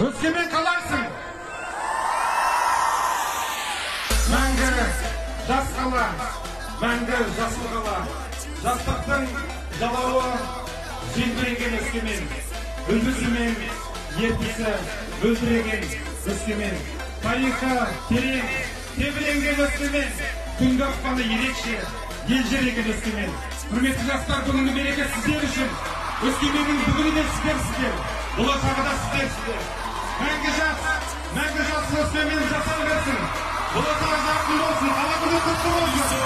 Öskümen kalarsın. Мәңгі жас қала, мәңгі жасыл қала. Жастықтың жалауы желбіреген Өскемен. Үлбісімен ертісі мөлдіреген Өскемен. Тарихы терең, тебіренген Өскемен. Күнгі аспаны ерекше, елжіреген Өскемен. Құрметті жастар, бүгінгі мереке сіздер үшін. Өскеменнің бүгіні де сіздерсіздер. Болашағы да сіздерсіздер. Мәңгі жас Өскемен жасай берсін. Болашағы жарқын болсын, қала күні құтты болсын.